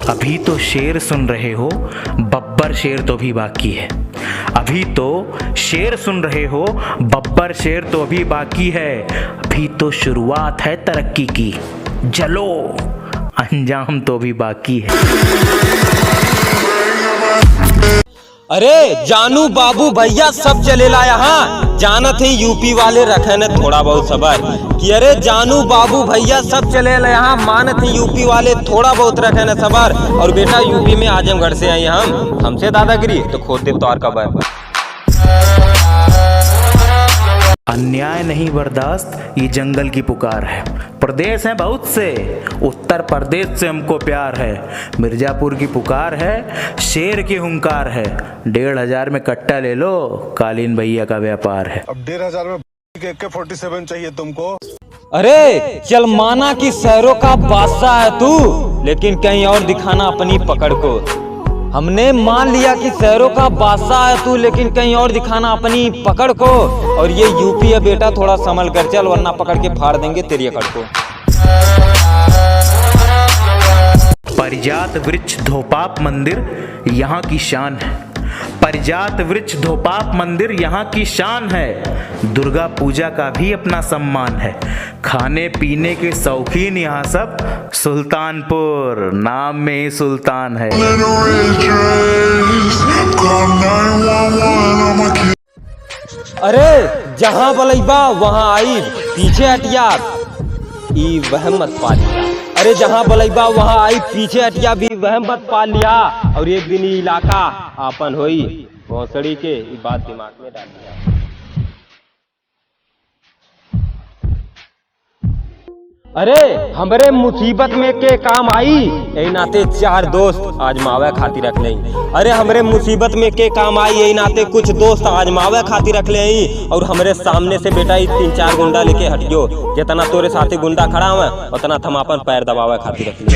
अभी तो शेर सुन रहे हो, बब्बर शेर तो भी बाकी है। अभी तो शेर सुन रहे हो, बब्बर शेर तो अभी बाकी है। अभी तो शुरुआत है तरक्की की, चलो अंजाम तो भी बाकी है। अरे जानू बाबू भैया सब चलेला यहाँ, जानत ही यूपी वाले रखे न थोड़ा बहुत सबर कि अरे जानू बाबू भैया सब चलेला यहाँ, मानत ही यूपी वाले थोड़ा बहुत रखे न सबर। और बेटा यूपी में आजमगढ़ से आई हमसे दादागिरी तो खोद दे तोर का बर। अन्याय नहीं बर्दाश्त, ये जंगल की पुकार है। प्रदेश हैं बहुत से, उत्तर प्रदेश से हमको प्यार है। मिर्जापुर की पुकार है, शेर की हुंकार है। 1500 में कट्टा ले लो, कालीन भैया का व्यापार है। अब 1500 में AK-47 चाहिए तुमको। अरे चल माना कि शहरों का बादशाह है तू, लेकिन कहीं और दिखाना अपनी पकड़ को। हमने मान लिया कि शहरों का बादशाह है तू, लेकिन कहीं और दिखाना अपनी पकड़ को। और ये यूपी है बेटा, थोड़ा संभल कर चल वरना पकड़ के फाड़ देंगे तेरी अकड़ को। परिजात वृक्ष धोपाप मंदिर यहाँ की शान है। परिजात वृक्ष धोपाप मंदिर यहाँ की शान है। दुर्गा पूजा का भी अपना सम्मान है। खाने पीने के शौकीन यहाँ सब, सुल्तानपुर नाम में ही सुल्तान है। अरे जहाँ बलैबा वहाँ आई, पीछे हटिया ई वह मत पा लिया। अरे जहाँ बलैबा वहाँ आई, पीछे हटिया भी वह मत पा लिया। और एक दिन इलाका आपन होई, भोसड़ी के बात दिमाग में डाल दिया। अरे हमरे मुसीबत में के काम आई, यही नाते 4 दोस्त आजमावे खातिर रख ले। अरे हमरे मुसीबत में के काम आई, यही नाते कुछ दोस्त आजमावे खातिर रख ले। और हमरे सामने से बेटा 3-4 गुंडा लेके हटियो, जितना तोरे साथे गुंडा खड़ा हुआ उतना थम अपन पैर दबावे खातिर रख ले।